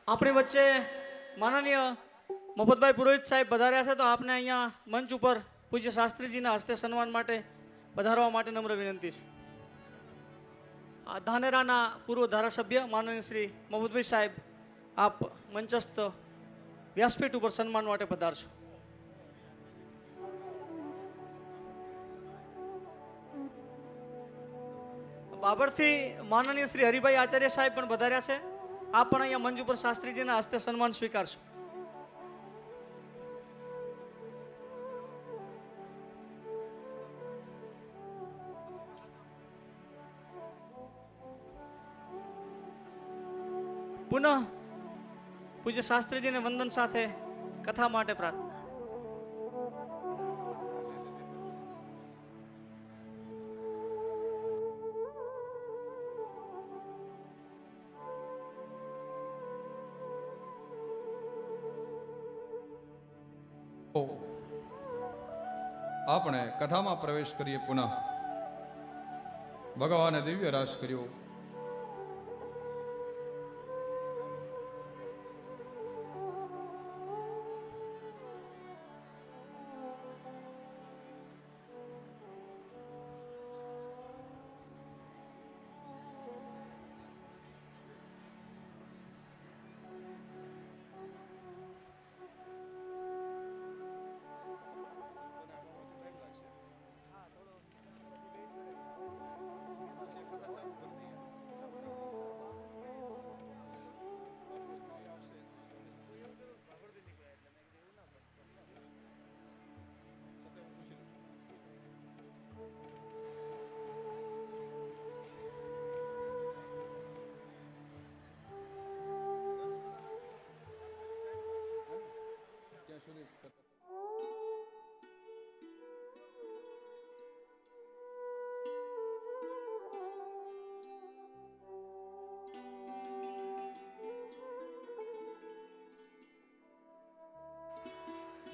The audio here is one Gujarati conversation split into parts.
આપણી વચ્ચે માનનીય મફતભાઈ પુરોહિત સાહેબ પધાર્યા છે, તો આપને અહીંયા મંચ ઉપર પૂજ્ય શાસ્ત્રીજીના હસ્તે સન્માન માટે પધારવા માટે નમ્ર વિનંતી છે. આ ધાનેરાના પૂર્વ ધારાસભ્ય માનનીય શ્રી મફતભાઈ સાહેબ આપ મંચસ્થ વ્યાસપીઠ ઉપર સન્માન માટે પધારશો. બાબરથી માનનીય શ્રી હરિભાઈ આચાર્ય સાહેબ પણ પધાર્યા છે. આપ પણ અહીંયા મંચ ઉપર શાસ્ત્રીજીના હસ્તે સન્માન સ્વીકારશો. પુનઃ પૂજ્ય શાસ્ત્રીજીને વંદન સાથે કથા માટે પ્રાર્થના. આપણે કથામાં પ્રવેશ કરીએ. પુનઃ ભગવાને દિવ્ય રાસ કર્યો.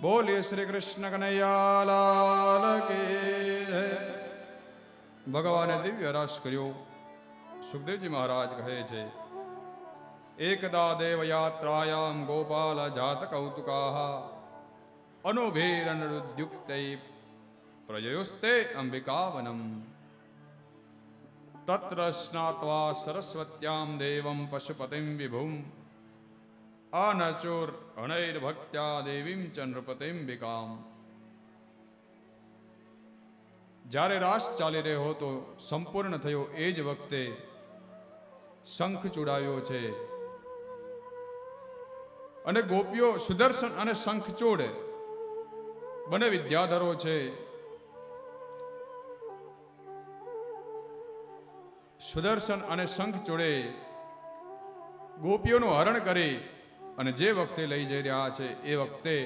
બોલીએ શ્રી કૃષ્ણ કનૈયા લાલ કી જય. ભગવાને દિવ્ય રાસ કર્યો. સુખદેવજી મહારાજ કહે છે, એકદા દેવ યાત્રાયામ ગોપાલ જાત કૌતુકાહ અનુભેરનરુદ્યુક્તૈ પ્રજયોસ્તે અંબિકાવનમ તત્ર સ્નાત્વા સરસ્વત્યામ દેવમ પશુપતિમ વિભુમ આનચોર અણૈર્ભક્ત્યા દેવીમ ચ નૃપતિંબિકામ. જ્યારે રાસ ચાલી રહ્યો હતો, સંપૂર્ણ થયો, એ જ વખતે શંખ ચૂડાવ્યો છે અને ગોપીઓ સુદર્શન અને શંખચૂડ બંને વિદ્યાધરો છે. સુદર્શન અને શંખચૂડે ગોપીઓનું હરણ કરી અને જે વખતે લઈ જઈ રહ્યા છે, એ વખતે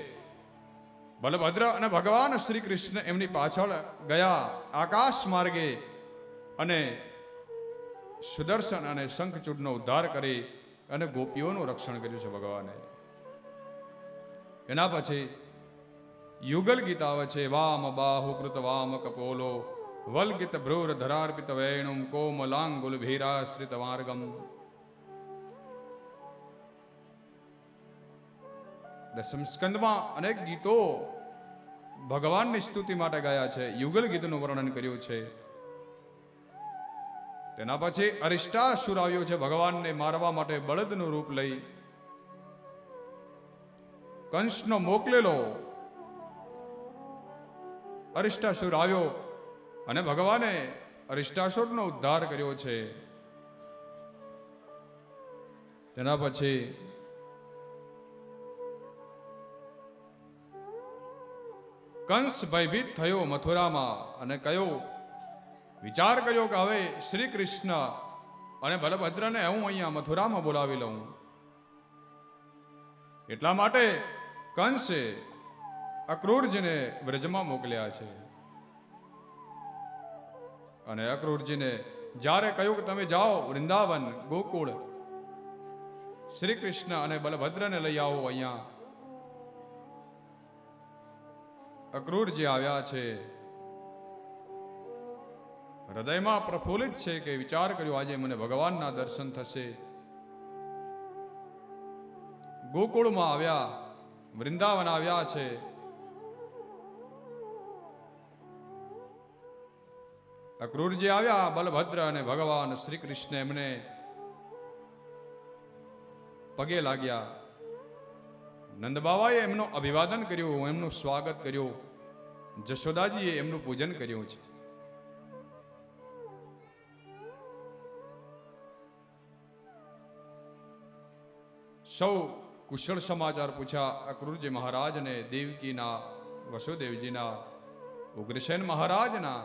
બલભદ્ર અને ભગવાન શ્રી કૃષ્ણ એમની પાછળ ગયા આકાશ માર્ગે અને સુદર્શન અને શંખચૂડનો ઉદ્ધાર કરી અને ગોપીઓનું રક્ષણ કર્યું છે ભગવાને. એના પછી યુગલ ગીત આવે છે, વામ બાહુકૃત વામ કપોલો વલ્ગિત ભ્રૂર ધરાર્પિત વેણુમ કોમલાંગુલ ભીરાશ્રિત માર્ગમ. દસમ સ્કંદમાં અનેક ગીતો ભગવાનની સ્તુતિ માટે ગાયા છે. યુગલ ગીતનું વર્ણન કર્યું છે. તેના પછી અરિષ્ટાસુર આવ્યો છે ભગવાનને મારવા માટે બળદનું રૂપ લઈ. કંસનો મોકલેલો અરિષ્ટાસુર આવ્યો અને ભગવાને અરિષ્ટાસુરનો ઉદ્ધાર કર્યો છે. તેના પછી કંસ ભયભીત થયો મથુરામાં અને કયો વિચાર કર્યો કે હવે શ્રી કૃષ્ણ અને બલભદ્રને હું અહીંયા મથુરામાં બોલાવી લઉં. એટલા માટે કંસે અક્રૂરજીને વ્રજમાં મોકલ્યા છે અને અક્રૂરજીને જ્યારે કહ્યું કે તમે જાઓ વૃંદાવન ગોકુળ, શ્રી કૃષ્ણ અને બલભદ્રને લઈ આવો અહીંયા. અક્રૂરજી આવ્યા છે. હૃદયમાં પ્રફુલ્લિત છે કે વિચાર કર્યો આજે મને ભગવાનના દર્શન થશે. ગોકુળમાં આવ્યા, વૃંદાવન આવ્યા છે. અક્રૂરજી આવ્યા, બલભદ્ર અને ભગવાન શ્રી કૃષ્ણ એમને પગે લાગ્યા. નંદ બાવાએ એમનું અભિવાદન કર્યું, એમનું સ્વાગત કર્યું. જશોદાજીએ એમનું પૂજન કર્યું છે. સૌ કુશળ સમાચાર પૂછ્યા અક્રૂરજી મહારાજને, દેવકીના, વસુદેવજીના, ઉગ્રસેન મહારાજના.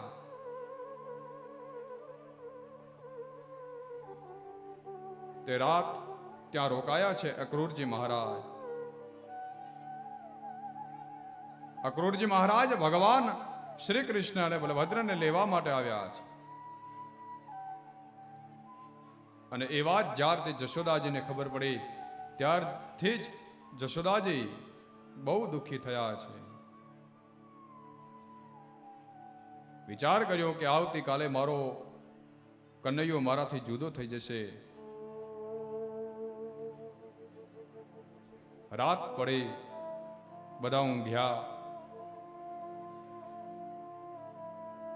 તે રાત ત્યાં રોકાયા છે અક્રૂરજી મહારાજ. અક્રૂરજી મહારાજ ભગવાન શ્રી કૃષ્ણ અને બલભદ્રને લેવા માટે આવ્યા છે. અને એ વાત જ્યારથી જશોદાજીને ખબર પડી ત્યારથી જ જશોદાજી બહુ દુઃખી થયા છે. વિચાર કર્યો કે આવતીકાલે મારો કનૈયો મારાથી જુદો થઈ જશે. રાત પડી, બધા ઊંઘ્યા.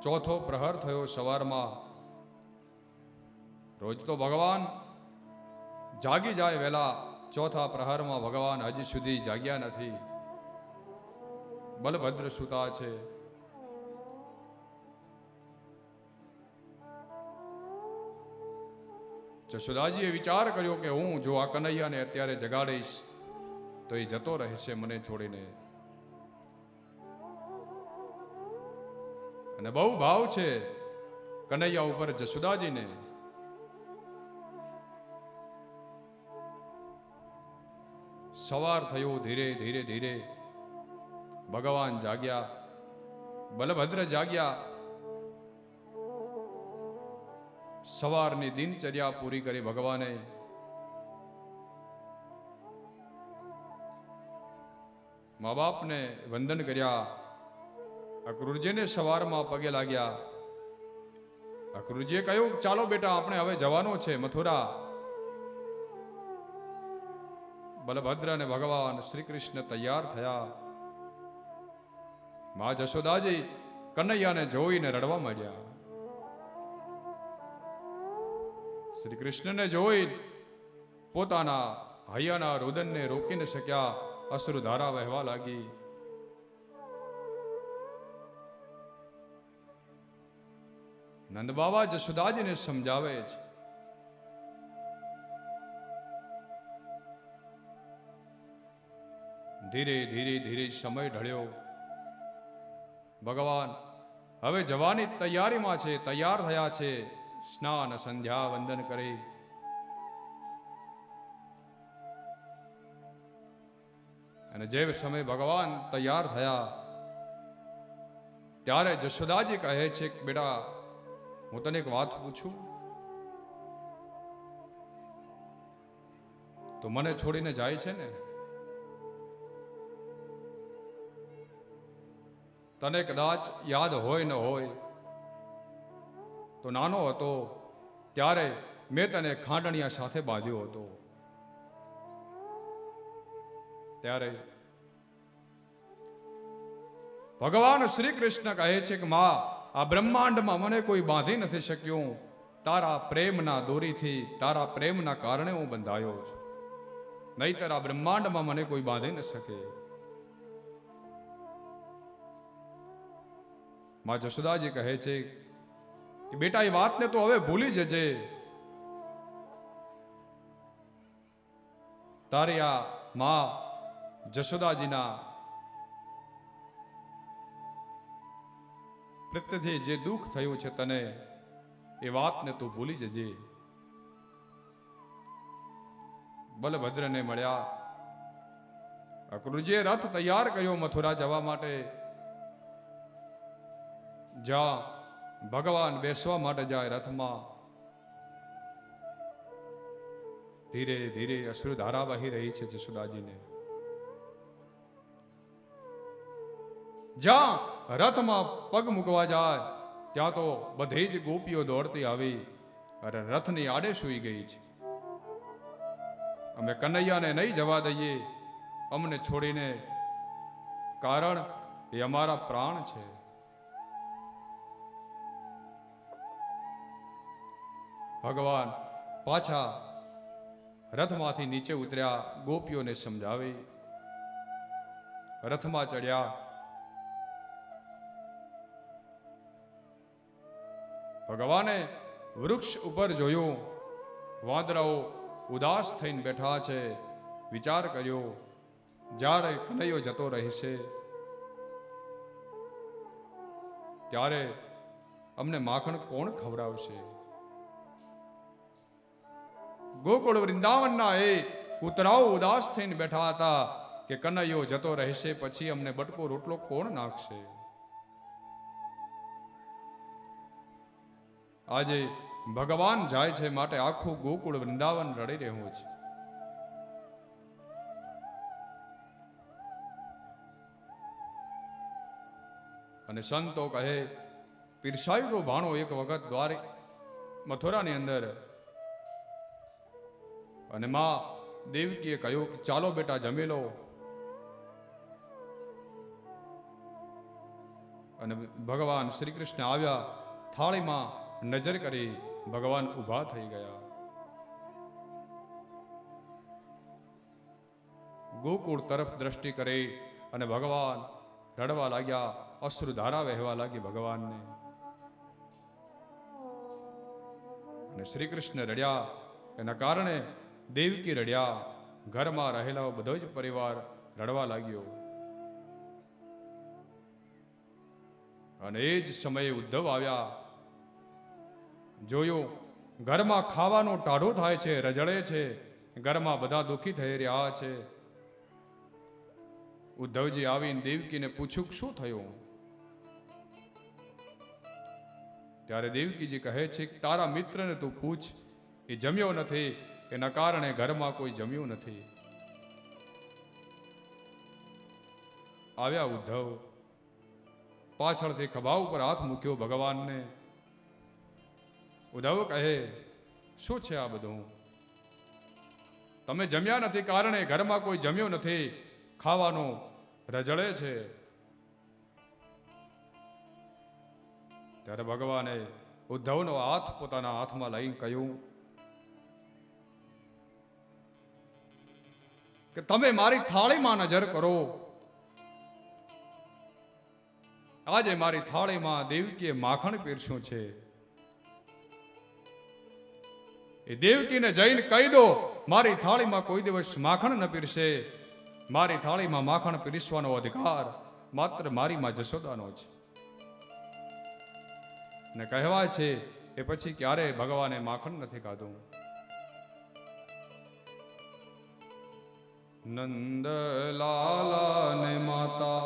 ચોથો પ્રહર થયો સવારમાં. રોજ તો ભગવાન જાગી જાય વહેલા, ચોથા પ્રહરમાં ભગવાન હજી સુધી જાગ્યા નથી. બલભદ્ર સૂતા છે. જશોદાજીએ વિચાર કર્યો કે હું જો આ કનૈયાને અત્યારે જગાડીશ તો એ જતો રહેશે મને છોડીને. અને બહુ ભાવ છે કનૈયા ઉપર જશોદાજીને. સવાર થયું, ધીરે ધીરે ધીરે ભગવાન જાગ્યા, બલભદ્ર જાગ્યા. સવારની દિનચર્યા પૂરી કરી ભગવાને. મા બાપને વંદન કર્યા. અક્રૂરજીને સવારમાં પગે લાગ્યા. અક્રૂરજીએ કહ્યું, ચાલો બેટા, આપણે હવે જવાનો છે મથુરા. બલભદ્ર અને ભગવાન શ્રી કૃષ્ણ તૈયાર થયા. મા જશોદાજી કનૈયાને જોઈને રડવા માંડ્યા. શ્રી કૃષ્ણને જોઈ પોતાના હૈયાના રુદનને રોકી ન શક્યા. અશ્રુધારા વહેવા લાગી. નંદ બાબા જશોદાજીને સમજાવે છે. ધીરે ધીરે ધીરે સમય ઢળ્યો. ભગવાન હવે જવાની તૈયારીમાં છે, તૈયાર થયા છે. સ્નાન સંધ્યા વંદન કરી અને જે સમય ભગવાન તૈયાર થયા ત્યારે જશોદાજી કહે છે કે બેટા, હું તને એક વાત પૂછું, તો મને છોડીને જાય છે ને? તને કદાચ યાદ હોય ન હોય તો નાનો હતો ત્યારે મેં તને ખાંડણિયા સાથે બાંધ્યો હતો. ત્યારે ભગવાન શ્રી કૃષ્ણ કહે છે કે માં, આ બ્રહ્માંડમાં મને કોઈ બાંધી નથી શક્યું. તારા પ્રેમના દોરીથી, તારા પ્રેમના કારણે હું બંધાયો છું. નહીતર આ બ્રહ્માંડમાં મને કોઈ બાંધી ન શકે. માં જશોદાજી કહે છે કે બેટા, એ વાતને તો હવે ભૂલી જજે. તારી આ માં જશોદાજીના પ્રત્યેથી જે દુઃખ થયું છે તને, એ વાતને તું ભૂલી જજે. બલભદ્રને મળ્યા. અક્રૂરજીએ રથ તૈયાર કર્યો મથુરા જવા માટે. જ્યાં ભગવાન બેસવા માટે જાય રથમાં, ધીરે ધીરે અશ્રુધારા વહી રહી છે જશોદાજીને. જ્યાં રથમાં પગ મૂકવા જાય ત્યાં તો બધી જ ગોપીઓ દોડતી આવી અને રથની આડે સૂઈ ગઈ છે. અમે કનૈયાને નહીં જવા દઈએ અમને છોડીને, કારણ એ અમારા પ્રાણ છે. ભગવાન પાછા રથમાંથી નીચે ઉતર્યા, ગોપીઓને સમજાવી રથમાં ચડ્યા. ભગવાને વૃક્ષ ઉપર જોયું, વાંદરાઓ ઉદાસ થઈને બેઠા છે. વિચાર કર્યો, જ્યારે કનૈયો જતો રહેશે ત્યારે અમને માખણ કોણ ખવડાવશે? ગોકુળ વૃંદાવનના એ કૂતરાઓ ઉદાસ થઈને બેઠા હતા કે કનૈયો જતો રહેશે પછી અમને બટકો રોટલો કોણ નાખશે? આજે ભગવાન જાય છે માટે આખું ગોકુળ વૃંદાવન રડી રહ્યું છે. અને સંતો કહે, પીરસાયુનો ભાણો એક વખત દ્વારે મથુરાની અંદર, અને માં દેવકીએ કહ્યું કે ચાલો બેટા જમી લો. અને ભગવાન શ્રી કૃષ્ણ આવ્યા, થાળીમાં નજર કરી ભગવાન ઊભા થઈ ગયા. ગોકુળ તરફ દ્રષ્ટિ કરી અને ભગવાન રડવા લાગ્યા, અશ્રુધારા વહેવા લાગી ભગવાનને. અને શ્રી કૃષ્ણ રડ્યા, એના કારણે દેવકી રડ્યા, ઘરમાં રહેલા બધો જ પરિવાર રડવા લાગ્યો. અને એ જ સમયે ઉદ્ધવ આવ્યા, જોયું ઘરમાં ખાવાનું ટાઢું થાય છે, રજળે છે, ઘરમાં બધા દુઃખી થઈ રહ્યા છે. ઉદ્ધવજી આવીને દેવકીને પૂછ્યું શું થયું? ત્યારે દેવકીજી કહે છે કે તારા મિત્રને તું પૂછ, એ જમ્યો નથી, એના કારણે ઘરમાં કોઈ જમ્યું નથી. આવ્યા ઉદ્ધવ, પાછળથી ખભા ઉપર હાથ મૂક્યો ભગવાનને. ઉદ્ધવ કહે, શું છે આ બધું? તમે જમ્યા નથી કારણે ઘરમાં કોઈ જમ્યું નથી, ખાવાનું રજળે છે. ત્યારે ભગવાને ઉદ્ધવનો હાથ પોતાના હાથમાં લઈને કહ્યું કે તમે મારી થાળીમાં નજર કરો. આજે મારી થાળીમાં દેવકીએ માખણ પીરસ્યું છે. એ દેવકીને જઈને કહી દો, મારી થાળીમાં કોઈ દિવસ માખણ ન પીરસે. મારી થાળીમાં માખણ પીરસવાનો અધિકાર માત્ર મારી માં જશોદાનો છે. ને કહેવાય છે એ પછી ક્યારે ભગવાને માખણ નથી ખાધું. નંદલાલા ને માતા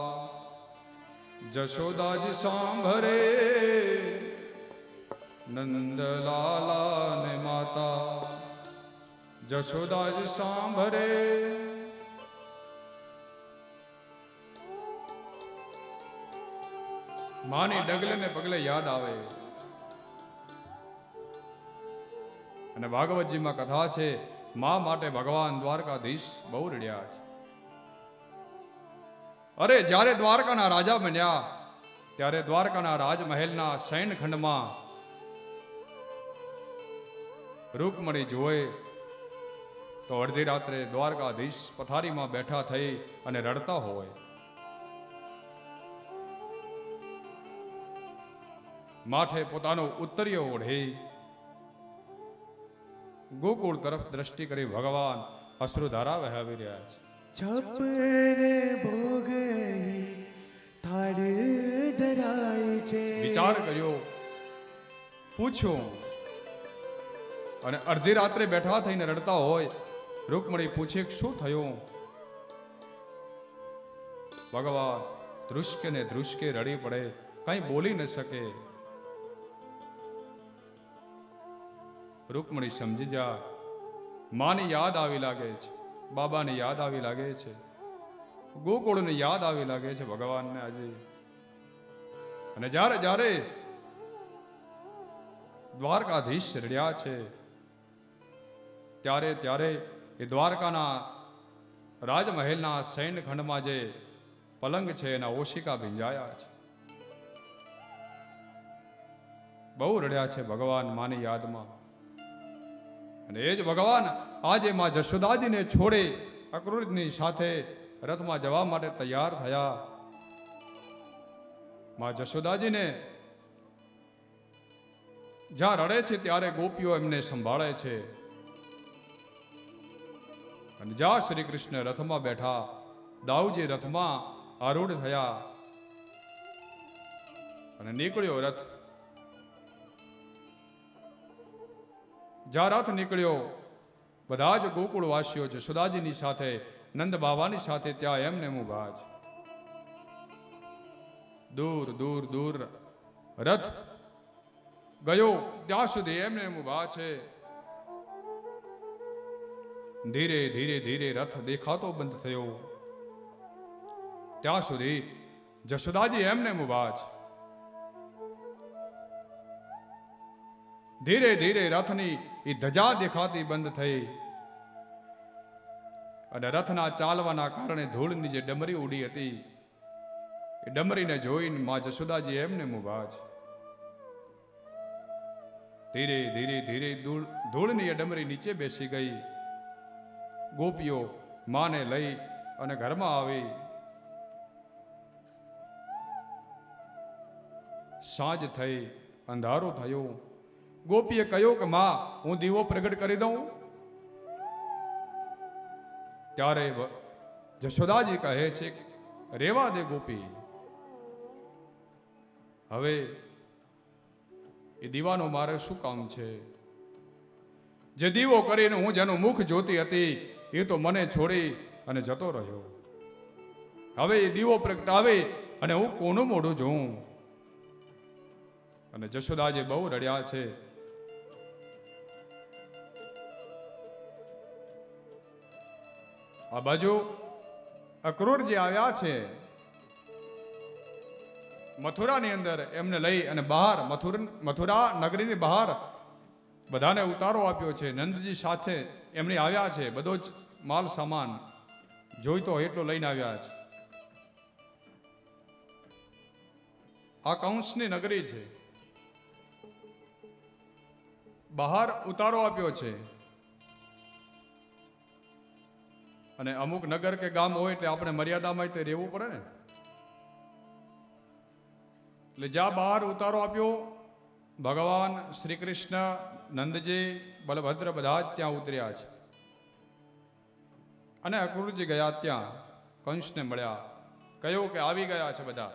જશોદાજી સાંભરે, નંદલાલા ને માતા જશોદાજી સાંભરે. માની ડગલે ને પગલે યાદ આવે. અને ભાગવતજીમાં કથા છે, મા માટે ભગવાન દ્વારકાધીશ બહુ રડ્યા છે. અરે જ્યારે દ્વારકાના રાજા બન્યા ત્યારે દ્વારકાના રાજમહેલના શયનખંડમાં રૂકમણી જોએ તો અડધી રાત્રે દ્વારકાધીશ પથારીમાં બેઠા થઈ અને રડતા હોય. માથે પોતાનો ઉત્તરીય ઓઢી ગોકુળ તરફ દ્રષ્ટિ કરી ભગવાન અશ્રુધારા વહાવી રહ્યા છે. છપને ભોગ થાળ ધરાય છે. વિચાર કર્યો, પૂછ્યું, અને અડધી રાત્રે બેઠા થઈને રડતા હોય. રૂકમણી પૂછે શું થયું? ભગવાન ધ્રુસકે ને ધ્રુસકે રડી પડે, કઈ બોલી ન શકે. રૂકમણી સમજી જા, માની યાદ આવી લાગે છે, બાબાની યાદ આવી લાગે છે, ગોકુળની યાદ આવી લાગે છે ભગવાનને આજે. અને જ્યારે જ્યારે દ્વારકાધીશ રડ્યા છે ત્યારે ત્યારે એ દ્વારકાના રાજમહેલના સૈન્ય ખંડમાં જે પલંગ છે એના ઓશિકા ભીંજાયા છે. બહુ રડ્યા છે ભગવાન માની યાદમાં. અને એ જ ભગવાન આજે માં જશોદાજીને છોડી અક્રૂરની સાથે રથમાં જવા માટે તૈયાર થયા. માં જશોદાજીને જ્યાં રડે છે ત્યારે ગોપીઓ એમને સંભાળે છે. અને જ્યાં શ્રી કૃષ્ણ રથમાં બેઠા, દાઉજી રથમાં આરૂઢ થયા અને નીકળ્યો રથ. જ્યાં રથ નીકળ્યો, બધા જ ગોકુળવાસીઓ જશોદાજીની સાથે, નંદ બાવાની સાથે ત્યાં એમને ઊભા છે. દૂર દૂર દૂર રથ ગયો ત્યાં સુધી એમને ઊભા છે. ધીરે ધીરે ધીરે રથ દેખાતો બંધ થયો ત્યાં સુધી જશોદાજી એમને ઊભા છે. ધીરે ધીરે રથની એ ધજા દેખાતી બંધ થઈ અને રથના ચાલવાના કારણે ધૂળની જે ડમરી ઉડી હતી એ ડમરીને જોઈને માં જશોદાજી એમને ઊભા છે. ધીરે ધીરે ધીરે ધૂળની એ ડમરી નીચે બેસી ગઈ. ગોપીઓ માને લઈ અને ઘરમાં આવી. સાંજ થઈ, અંધારો થયો. ગોપીએ કહ્યું કે માં, હું દીવો પ્રગટ કરી દઉં. ત્યારે જશોદાજી કહે છે, રેવા દે ગોપી, હવે એ દીવાનો મારે શું કામ છે? જે દીવો કરીને હું જેનું મુખ જોતી હતી એ તો મને છોડી અને જતો રહ્યો. હવે એ દીવો પ્રગટાવે અને હું કોનું મોઢું જોઉં? અને જશોદાજી બહુ રડ્યા છે. આ બાજુ અક્રૂર જે આવ્યા છે મથુરાની અંદર, એમને લઈ અને બહાર મથુરા નગરીની બહાર બધાને ઉતારો આપ્યો છે. નંદજી સાથે એમણે આવ્યા છે. બધો જ માલ સામાન જોઈતો એટલો લઈને આવ્યા છે. આ કંસની નગરી છે. બહાર ઉતારો આપ્યો છે. અને અમુક નગર કે ગામ હોય એટલે આપણે મર્યાદામાં તે રહેવું પડે ને. એટલે જ્યાં બહાર ઉતારો આપ્યો, ભગવાન શ્રી કૃષ્ણ, નંદજી, બલભદ્ર બધા જ ત્યાં ઉતર્યા છે. અને અક્રૂરજી ગયા ત્યાં કંસને મળ્યા. કહ્યું કે આવી ગયા છે બધા.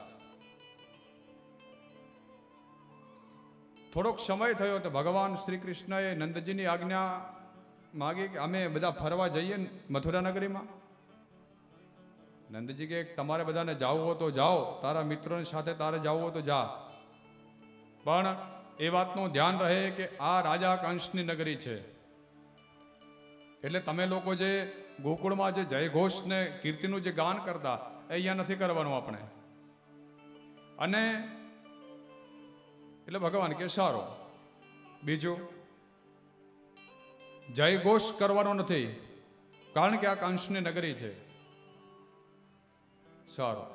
થોડોક સમય થયો તો ભગવાન શ્રી કૃષ્ણએ નંદજીની આજ્ઞા માગી કે અમે બધા ફરવા જઈએ મથુરા નગરીમાં. નંદજી કે તમારે બધાને જાવું હોય તો જાઓ, તારા મિત્રોની સાથે તારે જવું હોય તો જા, પણ એ વાતનું ધ્યાન રહે કે આ રાજા કંસની નગરી છે. એટલે તમે લોકો જે ગોકુળમાં જે જયઘોષ ને કીર્તિનું જે ગાન કરતા એ અહીંયા નથી કરવાનું આપણે. અને એટલે ભગવાન કે સારો. બીજું, જયઘોષ કરવાનો નથી, કારણ કે આ કંસની નગરી છે. સારું.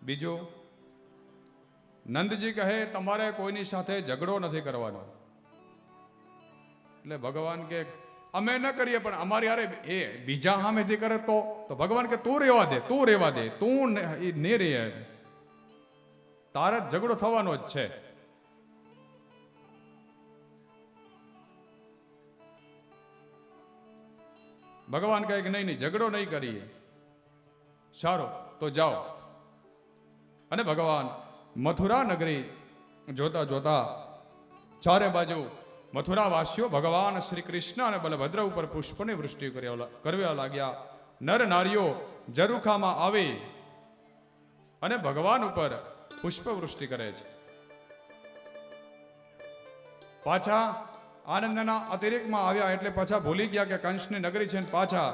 બીજું, નંદજી કહે તમારે કોઈની સાથે ઝઘડો નથી કરવાનો. એટલે ભગવાન કે અમે ન કરીએ, પણ અમારી યારે એ બીજા સામેથી કરે તો ભગવાન કે તું રહેવા દે, તું રહેવા દે, તું ને રહે, તારે ઝઘડો થવાનો જ છે. ભગવાન કહે કે નહીં નહીં, ઝઘડો નહીં કરીએ. સારું, તો જાઓ. અને ભગવાન મથુરા નગરી જોતા જોતા ચારે બાજુ મથુરાવાસીઓ ભગવાન શ્રી કૃષ્ણ અને બલભદ્ર ઉપર પુષ્પની વૃષ્ટિ કરવા લાગ્યા. નર નારીઓ ઝરૂખામાં આવી અને ભગવાન ઉપર પુષ્પ વૃષ્ટિ કરે છે. પાછા આનંદના અતિરેકમાં આવ્યા એટલે પાછા ભૂલી ગયા કે કંસની નગરી છે, પાછા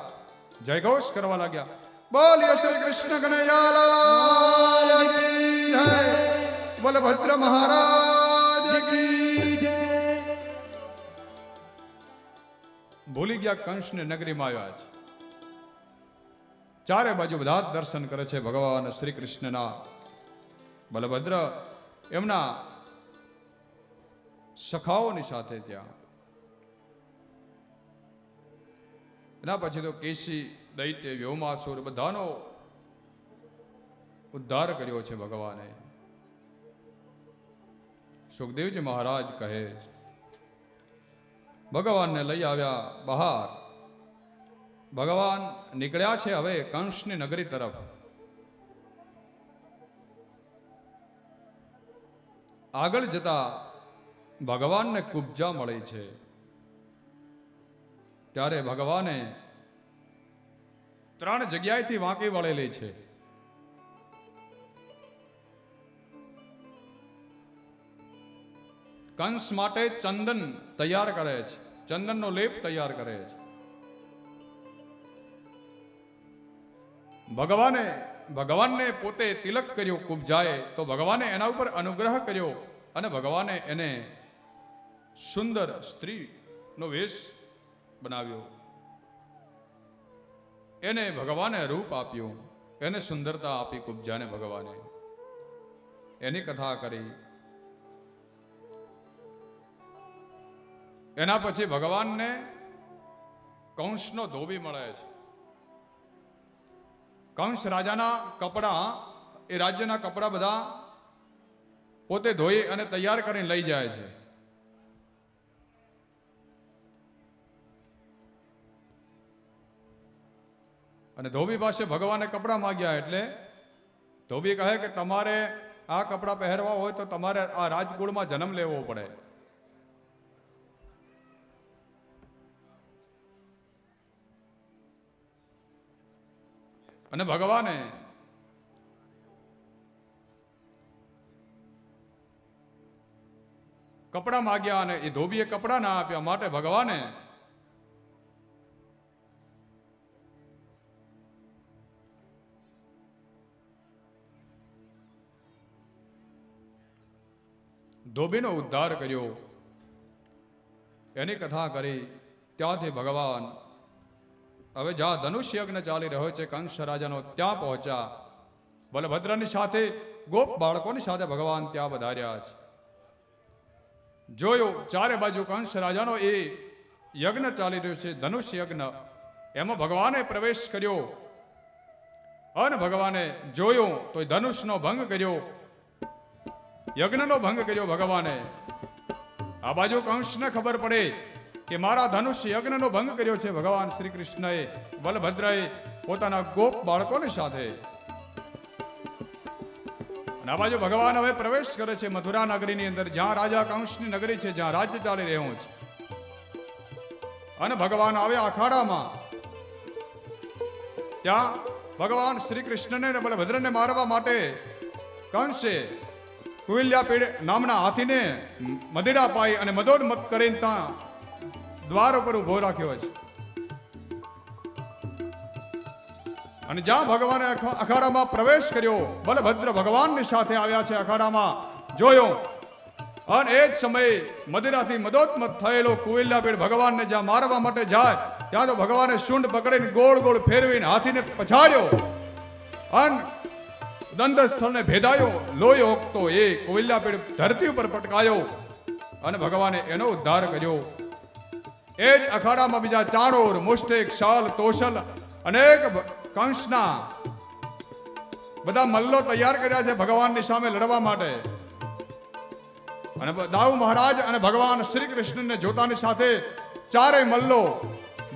જયઘોષ કરવા લાગ્યા. બોલીએ શ્રી કૃષ્ણ કનૈયાલાલ કી જય, બલભદ્ર મહારાજ કી જય. ભૂલી ગયા કંસની નગરીમાં આવ્યા છે. ચારે બાજુ બધા જ દર્શન કરે છે ભગવાન શ્રી કૃષ્ણના. બલભદ્ર એમના સખાઓની સાથે ત્યાં. એના પછી તો કેસી, દૈત્ય, વ્યોમાસુર બધાનો ઉદ્ધાર કર્યો છે ભગવાને. સુખદેવજી મહારાજ કહે ભગવાનને લઈ આવ્યા બહાર. ભગવાન નીકળ્યા છે હવે કંસની નગરી તરફ. આગળ જતા ભગવાનને કુબ્જા મળી છે. ત્યારે ભગવાને 3 જગ્યાએથી વાંકી વળેલી છે. કંસ માટે ચંદન તૈયાર કરે છે, ચંદનનો લેપ તૈયાર કરે છે. ભગવાનને પોતે તિલક કર્યો કુબ્જાએ, તો ભગવાને એના ઉપર અનુગ્રહ કર્યો અને ભગવાને એને સુંદર સ્ત્રીનો વેશ બનાવ્યો. એને ભગવાને રૂપ આપ્યું, એને સુંદરતા આપી કુબ્જાને ભગવાને. એની કથા કરી. એના પછી ભગવાનને કંસનો ધોબી મળે છે. કંસ રાજાના કપડા, એ રાજ્યના કપડા બધા પોતે ધોઈ અને તૈયાર કરીને લઈ જાય છે. અને ધોબી પાસે ભગવાને કપડા માંગ્યા એટલે ધોબી કહે કે તમારે આ કપડા પહેરવા હોય તો તમારે આ રાજકુળમાં જન્મ લેવો પડે. અને ભગવાને કપડા માંગ્યા અને એ ધોબીએ કપડા ના આપ્યા, માટે ભગવાને ધોબીનો ઉદ્ધાર કર્યો. એની કથા કરી. ત્યાંથી ભગવાન હવે જ્યાં ધનુષ્ય યજ્ઞ ચાલી રહ્યો છે કંસ રાજાનો, ત્યાં પહોંચ્યા. બલભદ્રની સાથે ગોપ બાળકોની સાથે ભગવાન ત્યાં વધાર્યા છે. જોયો ચારે બાજુ કંસ રાજાનો એ યજ્ઞ ચાલી રહ્યો છે, ધનુષ્ય યજ્ઞ. એમાં ભગવાને પ્રવેશ કર્યો અને ભગવાને જોયો તો ધનુષનો ભંગ કર્યો, યજ્ઞનો ભંગ કર્યો ભગવાને. આ બાજુ કંસને ખબર પડે કે મારા ધનુષ્ય યજ્ઞનો ભંગ કર્યો છે ભગવાન શ્રી કૃષ્ણએ, બલભદ્રએ પોતાના ગોપ બાળકોની સાથે. અને આ બાજુ ભગવાન હવે પ્રવેશ કરે છે મથુરા નગરીની અંદર, જ્યાં રાજા કંસની નગરી છે, જ્યાં રાજ્ય ચાલી રહ્યું છે. અને ભગવાન આવ્યા અખાડામાં. ત્યાં ભગવાન શ્રી કૃષ્ણને અને બલભદ્રને મારવા માટે કંસે કુવિલ્યાપીડ નામના હાથીને મદિરા પાઈ અને મદોન્મત કરીને ત્યાં દ્વાર ઉપર ઉભો રાખ્યો છે. અને જ્યાં ભગવાને અખાડામાં પ્રવેશ કર્યો, બલભદ્ર ભગવાનની સાથે આવ્યા છે અખાડામાં, જોયો. અને એ જ સમયે મદિરાથી મદોન્મત થયેલો કુવિલ્યાપીડ ભગવાનને જ્યાં મારવા માટે જાય, ત્યાં તો ભગવાને સૂંઢ પકડીને ગોળ ગોળ ફેરવીને હાથીને પછાડ્યો અને દંડ સ્થળને ભેદાયો. લોહી ઓગતો એ કુવિલ્યાપીડ ધરતી ઉપર પટકાયો અને ભગવાને એનો ઉદ્ધાર કર્યો. એ જ અખાડામાં બીજા ચાણોર, મુષ્ટિક, શાલ, તોશલ અનેક કંસના બધા મલ્લો તૈયાર કર્યા છે ભગવાનની સામે લડવા માટે. અને દાઉ મહારાજ અને ભગવાન શ્રી કૃષ્ણને જોતાની સાથે ચારેય મલ્લો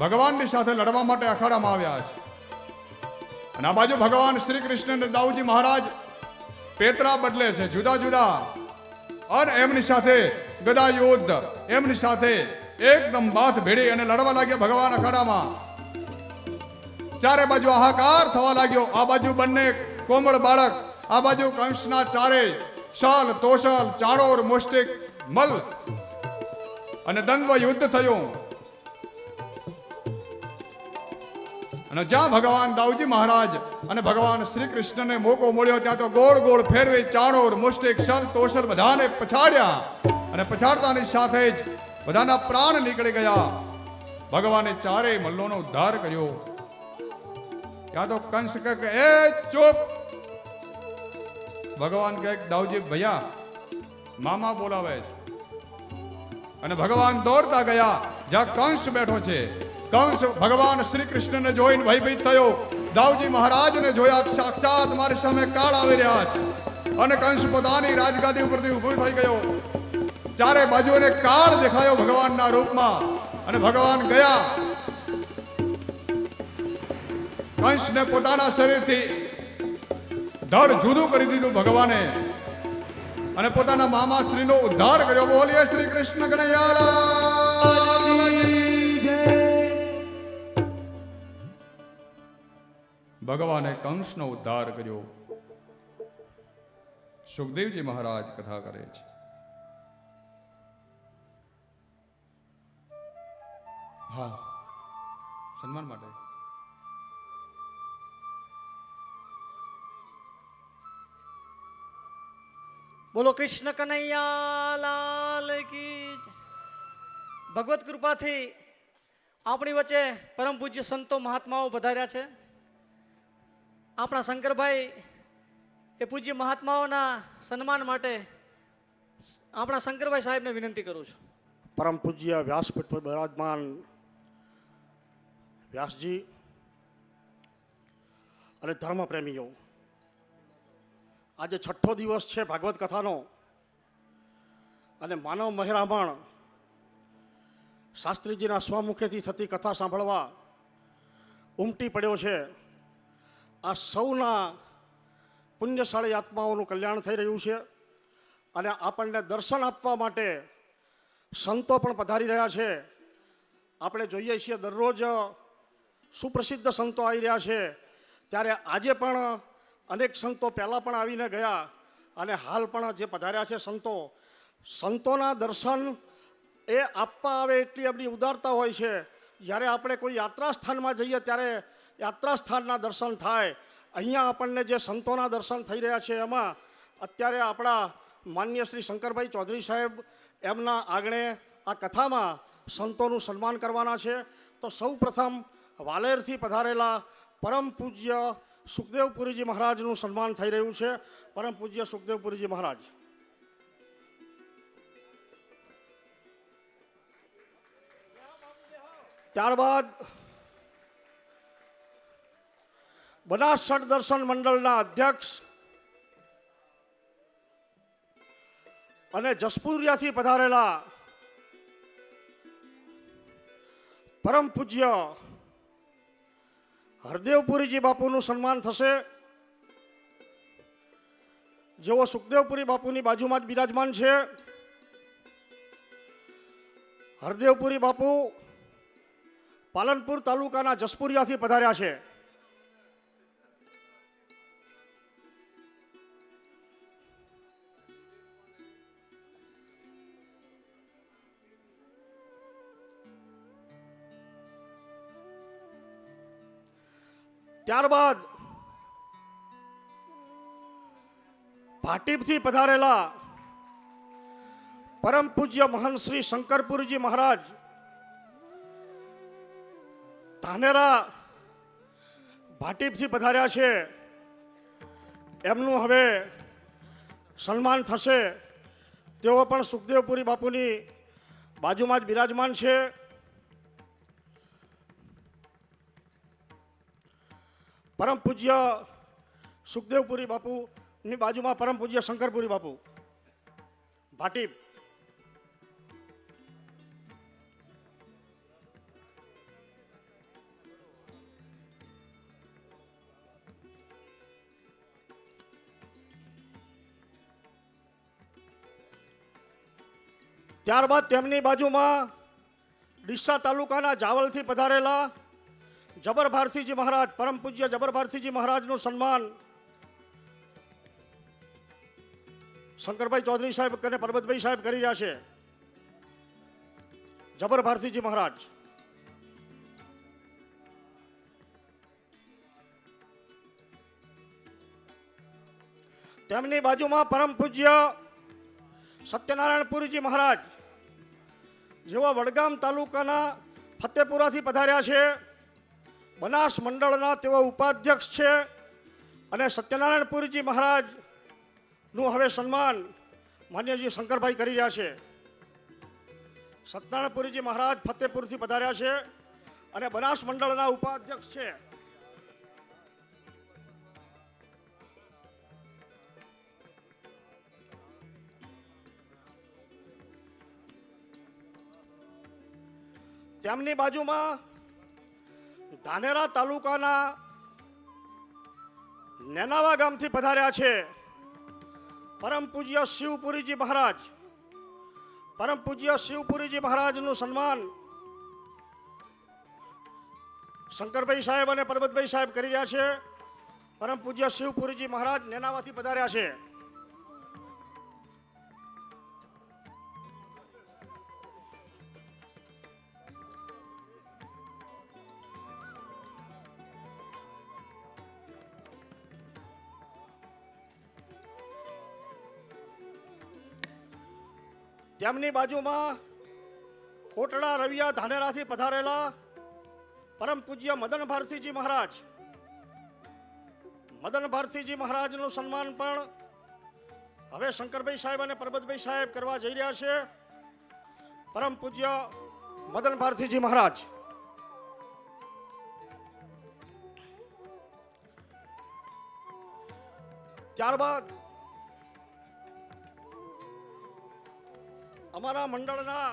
ભગવાનની સાથે લડવા માટે અખાડામાં આવ્યા છે. અને આ બાજુ ભગવાન શ્રી કૃષ્ણ અને દાઉજી મહારાજ પેતરા બદલે છે જુદા જુદા, અને એમની સાથે ગદા યુદ્ધ, એમની સાથે એકદમ બાથ ભેડી અને લડવા લાગ્યા ભગવાન અખાડામાં. ચારે બાજુ હાહાકાર થવા લાગ્યો. આ બાજુ બંને કોમળ બાળક, આ બાજુ કંસના ચારે શાલ, તોશલ, ચાણોર, મુષ્ટિક, મલ અને દ્વંદ્વ યુદ્ધ થયું. અને જ્યાં ભગવાન દાઉજી મહારાજ અને ભગવાન શ્રી કૃષ્ણને મોકો મળ્યો, ત્યાં તો ગોળ ગોળ ફેરવી ચાણોર, મુષ્ટિક, શલ, તોશલ બધાને પછાડ્યા. અને પછાડતાની સાથે જ બધાના પ્રાણ નીકળી ગયા. ભગવાને ચારેય મલ્લોનો ઉદ્ધાર કર્યો. ત્યાં તો કંસ કહે કે એ ચૂપ. ભગવાન કહે દાઉજી ભૈયા મામા બોલાવે છે. અને ભગવાન દોડતા ગયા જ્યાં કંસ બેઠો છે. કંસ ભગવાન શ્રી કૃષ્ણને જોઈને ભયભીત થયો. દાઉજી મહારાજને જોયા સાક્ષાત મારી સામે કાળ આવી રહ્યા છે. અને કંસ પોતાની રાજગાદી ઉપરથી ઊભો થઈ ગયો. ચારે બાજુને કાળ દેખાયો ભગવાનના રૂપમાં. અને ભગવાન ગયા કંસને પોતાના શરીરથી ધડ જુદું કરી દીધું ભગવાને. અને પોતાના મામા શ્રીનો ઉદ્ધાર કર્યો. બોલીએ શ્રી કૃષ્ણ કનૈયાલાલ કી જય. ભગવાને કંસનો ઉદ્ધાર કર્યો. સુખદેવજી મહારાજ કથા કરે છે. હા, સન્માન માટે. બોલો કૃષ્ણ કનૈયા લાલ કી જય. ભગવત કૃપાથી આપણી વચ્ચે પરમ પૂજ્ય સંતો મહાત્માઓ પધાર્યા છે. આપણા શંકરભાઈ એ પૂજ્ય મહાત્માઓના સન્માન માટે આપણા શંકરભાઈ સાહેબને વિનંતી કરું છું. પરમ પૂજ્ય વ્યાસપીઠ પર બિરાજમાન વ્યાસજી અને ધર્મપ્રેમીઓ, આજે 6ઠ્ઠો દિવસ છે ભાગવત કથાનો અને માનવ મહેરામણ શાસ્ત્રીજીના સ્વમુખેથી થતી કથા સાંભળવા ઉમટી પડ્યો છે. આ સૌના પુણ્યશાળી આત્માઓનું કલ્યાણ થઈ રહ્યું છે અને આપણને દર્શન આપવા માટે સંતો પણ પધારી રહ્યા છે. આપણે જોઈએ છીએ દરરોજ સુપ્રસિદ્ધ સંતો આવી રહ્યા છે, ત્યારે આજે પણ અનેક સંતો પહેલાં પણ આવીને ગયા અને હાલ પણ જે પધાર્યા છે સંતોના દર્શન એ આપવા આવે એટલી આપણી ઉદારતા હોય છે. જ્યારે આપણે કોઈ યાત્રા સ્થાનમાં જઈએ ત્યારે યાત્રા સ્થાનના દર્શન થાય. અહીંયા આપણને જે સંતોના દર્શન થઈ રહ્યા છે એમાં અત્યારે આપણા માન્ય શ્રી શંકરભાઈ ચૌધરી સાહેબ એમના આગણે આ કથામાં સંતોનું સન્માન કરવાના છે. તો સૌ પ્રથમ વાલેરથી પધારેલા પરમ પૂજ્ય સુખદેવપુરીજી મહારાજનું સન્માન થઈ રહ્યું છે. પરમ પૂજ્ય સુખદેવપુરીજી મહારાજ. ત્યારબાદ બનાસ ષટ દર્શન મંડળના અધ્યક્ષ અને જસપુરિયાથી પધારેલા પરમ પૂજ્ય હરદેવપુરીજી બાપુનું સન્માન થશે. જેઓ સુખદેવપુરી બાપુની બાજુમાં જ બિરાજમાન છે. હરદેવપુરી બાપુ પાલનપુર તાલુકાના જસપુરિયાથી પધાર્યા છે. ત્યારબાદ ભાટીપથી પધારેલા પરમ પૂજ્ય મહંત શ્રી શંકરપુરીજી મહારાજ ધાનેરા ભાટીપથી પધાર્યા છે. એમનું હવે સન્માન થશે. તેઓ પણ સુખદેવપુરી બાપુની બાજુમાં જ બિરાજમાન છે. પરમ પૂજ્ય સુખદેવપુરી બાપુની બાજુમાં પરમ પૂજ્ય શંકરપુરી બાપુ ભાટીપ. ત્યારબાદ તેમની બાજુમાં ડીસા તાલુકાના જાવલથી પધારેલા જબર ભારતીજી મહારાજ, પરમ પૂજ્ય જબર ભારતીજી મહારાજનું સન્માન શંકરભાઈ ચૌધરી સાહેબ અને પરબતભાઈ સાહેબ કરી રહ્યા છે. જબર ભારતીજી મહારાજ. તેમની બાજુમાં પરમ પૂજ્ય સત્યનારાયણપુરીજી મહારાજ, જેઓ વડગામ તાલુકાના ફતેપુરાથી પધાર્યા છે બનાસ મંડળના તેઓ ઉપાધ્યક્ષ છે અને સત્યનારાયણપુરીજી મહારાજનું હવે સન્માન માન્યજી શંકરભાઈ કરી રહ્યા છે. સત્યનારાયણપુરીજી મહારાજ ફતેપુરથી પધાર્યા છે અને બનાસ મંડળના ઉપાધ્યક્ષ છે. તેમની બાજુમાં ધાનેરા તાલુકાના નેનાવા ગામથી પધાર્યા છે પરમ પૂજ્ય શિવપુરીજી મહારાજ. પરમ પૂજ્ય શિવપુરીજી મહારાજનું સન્માન શંકરભાઈ સાહેબ અને પરબતભાઈ સાહેબ કરી રહ્યા છે. પરમ પૂજ્ય શિવપુરીજી મહારાજ નેનાવાથી પધાર્યા છે. તેમની બાજુમાં કોટડા રવિયા ધાનેરાથી પધારેલા પરમ પૂજ્ય મદન ભારતીજી મહારાજ. મદન ભારતીજી મહારાજનું સન્માન પણ હવે શંકરભાઈ સાહેબ અને પરબતભાઈ સાહેબ કરવા જઈ રહ્યા છે. પરમ પૂજ્ય મદન ભારતીજી મહારાજ. ત્યારબાદ અમારા મંડળના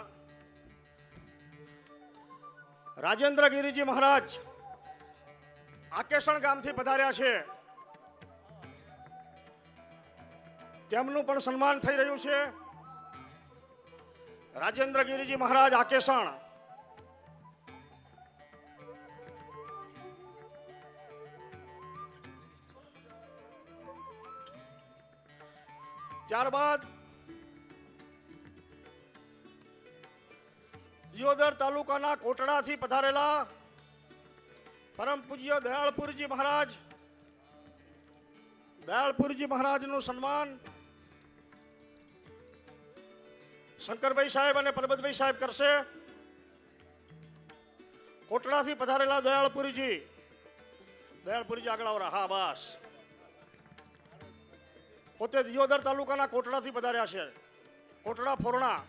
રાજેન્દ્રગીરીજી મહારાજ આકેસણ ગામથી પધાર્યા છે. તેમનું પણ સન્માન થઈ રહ્યું છે. રાજેન્દ્રગીરીજી મહારાજ આકેસણ. ત્યારબાદ દિયોદર તાલુકાના કોટડાથી પધારેલા પરમ પૂજ્ય દયાળપુરજી મહારાજ. દયાળપુરજી મહારાજનું સન્માન શંકરભાઈ સાહેબ અને પરબતભાઈ સાહેબ કરશે. કોટડાથી પધારેલા દયાળપુરીજી. દયાળપુરીજી આગળ આવરા. હા બસ. પોતે દિયોદર તાલુકાના કોટડાથી પધાર્યા છે. કોટડા ફોરણા.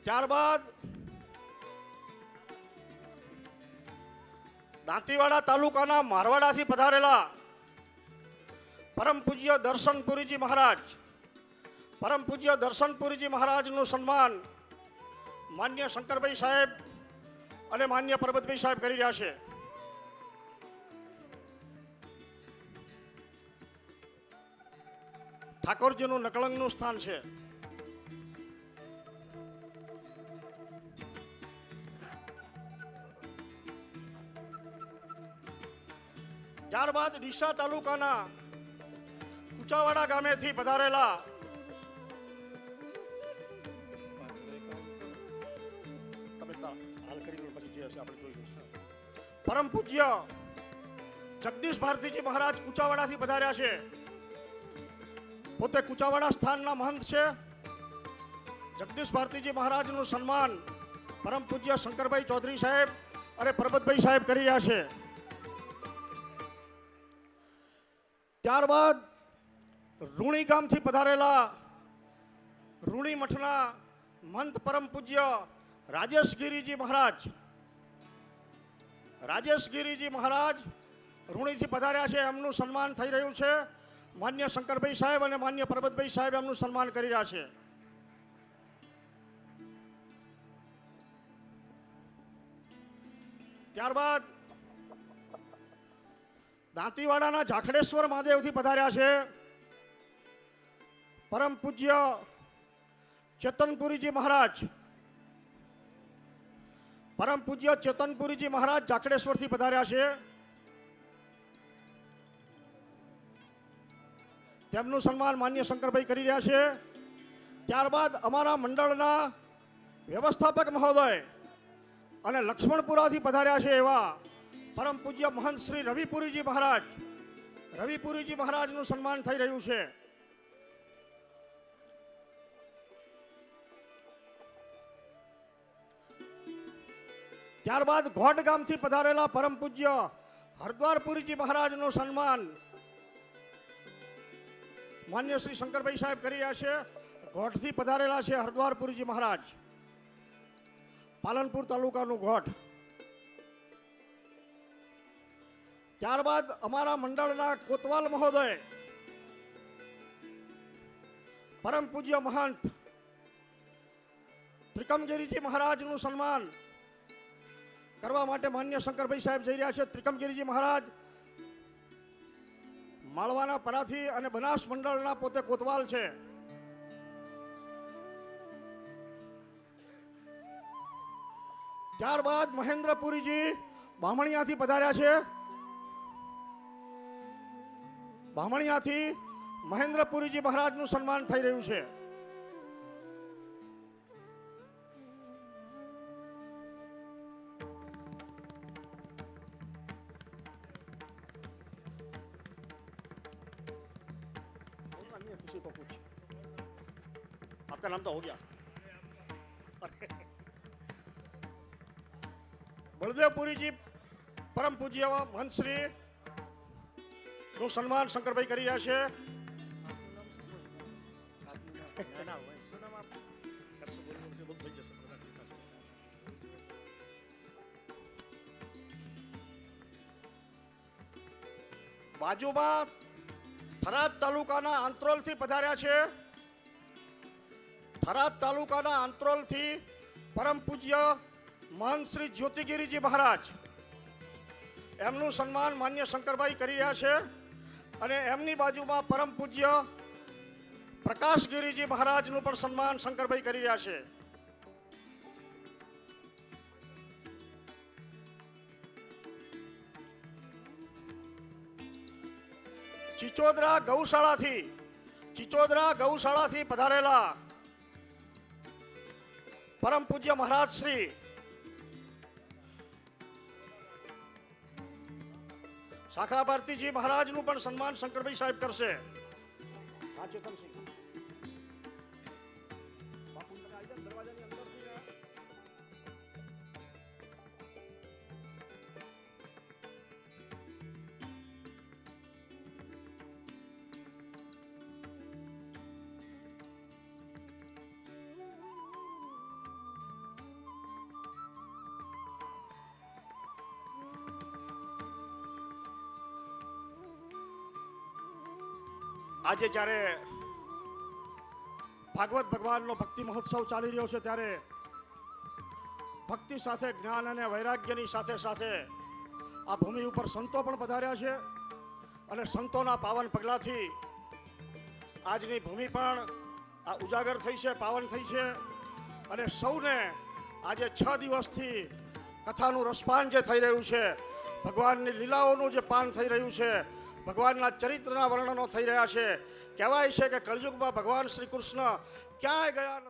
ત્યારબાદ દાંતીવાડા તાલુકાના મારવાડાથી પધારેલા પરમ પૂજ્ય દર્શનપુરીજી મહારાજ. પરમ પૂજ્ય દર્શનપુરીજી મહારાજનું સન્માન માન્ય શંકરભાઈ સાહેબ અને માન્ય પરબતભાઈ સાહેબ કરી રહ્યા છે. ઠાકોરજીનું નકળંગનું સ્થાન છે. ત્યારબાદ ડીસા તાલુકાના કુચાવાડા ગામેથી પધારેલા પરમ પૂજ્ય જગદીશ ભારતીજી મહારાજ કુચાવાડાથી પધાર્યા છે. પોતે કુચાવાડા સ્થાનના મહંત છે. જગદીશ ભારતીજી મહારાજનું સન્માન પરમ પૂજ્ય શંકરભાઈ ચૌધરી સાહેબ અને પરબતભાઈ સાહેબ કરી રહ્યા છે. ત્યારબાદ રૂણી ગામથી પધારેલા રૂણી મઠના મંત પરમ પૂજ્ય રાજેશગીરીજી મહારાજ. રાજેશગીરીજી મહારાજ રૂણીથી પધાર્યા છે. એમનું સન્માન થઈ રહ્યું છે. માન્ય શંકરભાઈ સાહેબ અને માન્ય પરબતભાઈ સાહેબ એમનું સન્માન કરી રહ્યા છે. ત્યારબાદ દાંતીવાડાના ઝાખડેશ્વર મહાદેવથી પધાર્યા છે પરમ પૂજ્ય ચેતનપુરીજી મહારાજ. પરમ પૂજ્ય ચેતનપુરીજી મહારાજ ઝાખડેશ્વરથી પધાર્યા છે. તેમનું સન્માન માન્ય શંકરભાઈ કરી રહ્યા છે. ત્યારબાદ અમારા મંડળના વ્યવસ્થાપક મહોદય અને લક્ષ્મણપુરાથી પધાર્યા છે એવા પરમ પૂજ્ય મહંત શ્રી રવિપુરીજી મહારાજ, રવિપુરીજી મહારાજનું સન્માન થઈ રહ્યું છે. ત્યારબાદ ઘોટ ગામથી પધારેલા પરમ પૂજ્ય હરદ્વારપુરીજી મહારાજનું સન્માન માન્ય શ્રી શંકરભાઈ સાહેબ કરી રહ્યા છે. ઘોટથી પધારેલા છે હરદ્વારપુરીજી મહારાજ, પાલનપુર તાલુકાનું ઘોટ. ત્યારબાદ અમારા મંડળના કોતવાલ મહોદય પરમ પૂજ્ય મહંત ત્રિકમગીરીજી મહારાજનું સન્માન કરવા માટે માન્ય શંકરભાઈ સાહેબ જઈ રહ્યા છે. ત્રિકમગીરીજી મહારાજ માળવાના પરાથી અને બનાસ મંડળના પોતે કોતવાલ છે. ત્યારબાદ મહેન્દ્રપુરીજી બામણિયાથી પધાર્યા છે. બામણિયાથી મહેન્દ્રપુરીજી મહારાજનું સન્માન થઈ રહ્યું છે. किसी को पूछ, आपका नाम तो हो गया. બળદેવપુરીજી પરમ પૂજ્ય મહંત શ્રી નું સન્માન શંકરભાઈ કરી રહ્યા છે. બાજુમાં થરાદ તાલુકાના આંત્રોલથી પધાર્યા છે. થરાદ તાલુકાના આંત્રોલથી પરમ પૂજ્ય મહંત શ્રી જ્યોતિગીરીજી મહારાજ, એમનું સન્માન માન્ય શંકરભાઈ કરી રહ્યા છે. અને એમની બાજુમાં પરમ પૂજ્ય પ્રકાશગીરીજી મહારાજનું પણ સન્માન શંકરભાઈ કરી રહ્યા છે. ચિચોદરા ગૌશાળાથી પધારેલા પરમ પૂજ્ય મહારાજ શ્રી શાખા ભારતીજી મહારાજનું પણ સન્માન શંકરભાઈ સાહેબ કરશે. હા, ચેતનસિંહ. આજે જ્યારે ભાગવત ભગવાનનો ભક્તિ મહોત્સવ ચાલી રહ્યો છે, ત્યારે ભક્તિ સાથે જ્ઞાન અને વૈરાગ્યની સાથે સાથે આ ભૂમિ ઉપર સંતો પણ પધાર્યા છે. અને સંતોના પાવન પગલાથી આજની ભૂમિ પણ આ ઉજાગર થઈ છે, પાવન થઈ છે. અને સૌને આજે 6 દિવસથી કથાનું રસપાન જે થઈ રહ્યું છે, ભગવાનની લીલાઓનું જે પાન થઈ રહ્યું છે, ભગવાનના ચરિત્રના વર્ણનો થઈ રહ્યા છે. કહેવાય છે કે કળયુગમાં ભગવાન શ્રી કૃષ્ણ ક્યાંય ગયા નથી.